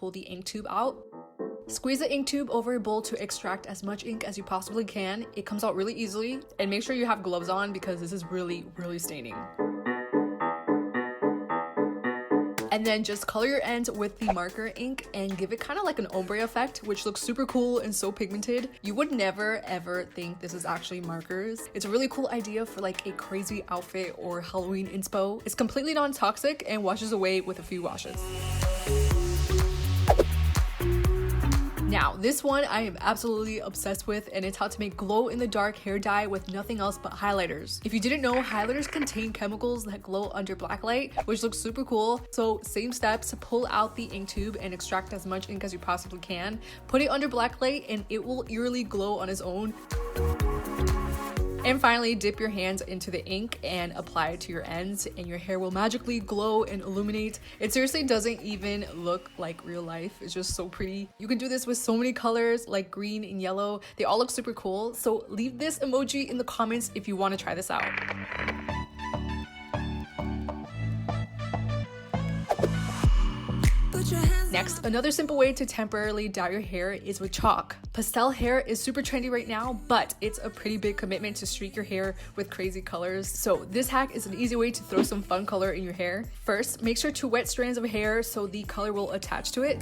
pull the ink tube out. Squeeze the ink tube over a bowl to extract as much ink as you possibly can. It comes out really easily, and make sure you have gloves on because this is really staining. And then just color your ends with the marker ink and give it kind of like an ombre effect, which looks super cool and so pigmented. You would never ever think this is actually markers. It's a really cool idea for like a crazy outfit or Halloween inspo. It's completely non-toxic and washes away with a few washes. Now, this one I am absolutely obsessed with, and it's how to make glow-in-the-dark hair dye with nothing else but highlighters. If you didn't know, highlighters contain chemicals that glow under black light, which looks super cool. So same steps, pull out the ink tube and extract as much ink as you possibly can. Put it under black light and it will eerily glow on its own. And finally, dip your hands into the ink and apply it to your ends, and your hair will magically glow and illuminate. It seriously doesn't even look like real life. It's just so pretty. You can do this with so many colors like green and yellow. They all look super cool. So leave this emoji in the comments if you want to try this out. Next, another simple way to temporarily dye your hair is with chalk. Pastel hair is super trendy right now, but it's a pretty big commitment to streak your hair with crazy colors. So this hack is an easy way to throw some fun color in your hair. First, make sure to wet strands of hair so the color will attach to it.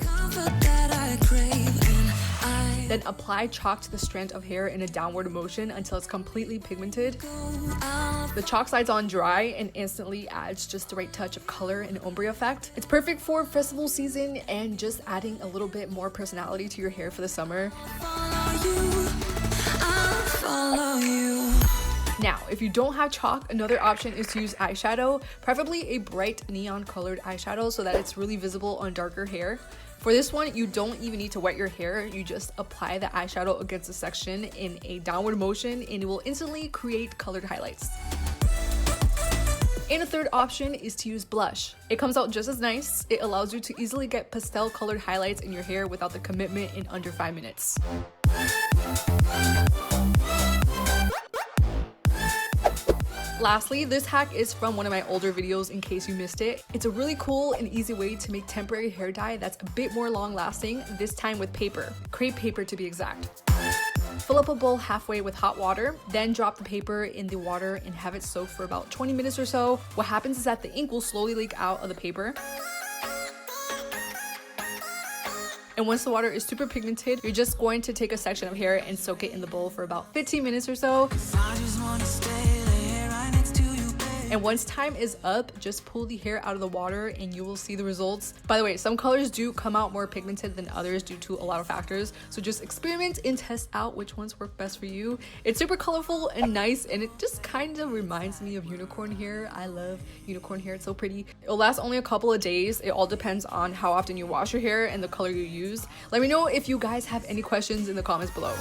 Then apply chalk to the strand of hair in a downward motion until it's completely pigmented. The chalk slides on dry and instantly adds just the right touch of color and ombre effect. It's perfect for festival season and just adding a little bit more personality to your hair for the summer. Now, if you don't have chalk, another option is to use eyeshadow, preferably a bright neon colored eyeshadow so that it's really visible on darker hair. For this one, you don't even need to wet your hair. You just apply the eyeshadow against the section in a downward motion and it will instantly create colored highlights. And a third option is to use blush. It comes out just as nice. It allows you to easily get pastel colored highlights in your hair without the commitment in under 5 minutes. Lastly, this hack is from one of my older videos in case you missed it. It's a really cool and easy way to make temporary hair dye that's a bit more long lasting, this time with paper. Crepe paper to be exact. Fill up a bowl halfway with hot water, then drop the paper in the water and have it soak for about 20 minutes or so. What happens is that the ink will slowly leak out of the paper. And once the water is super pigmented, you're just going to take a section of hair and soak it in the bowl for about 15 minutes or so. And once time is up, just pull the hair out of the water and you will see the results. By the way, some colors do come out more pigmented than others due to a lot of factors. So just experiment and test out which ones work best for you. It's super colorful and nice, and it just kind of reminds me of unicorn hair. I love unicorn hair, it's so pretty. It'll last only a couple of days. It all depends on how often you wash your hair and the color you use. Let me know if you guys have any questions in the comments below.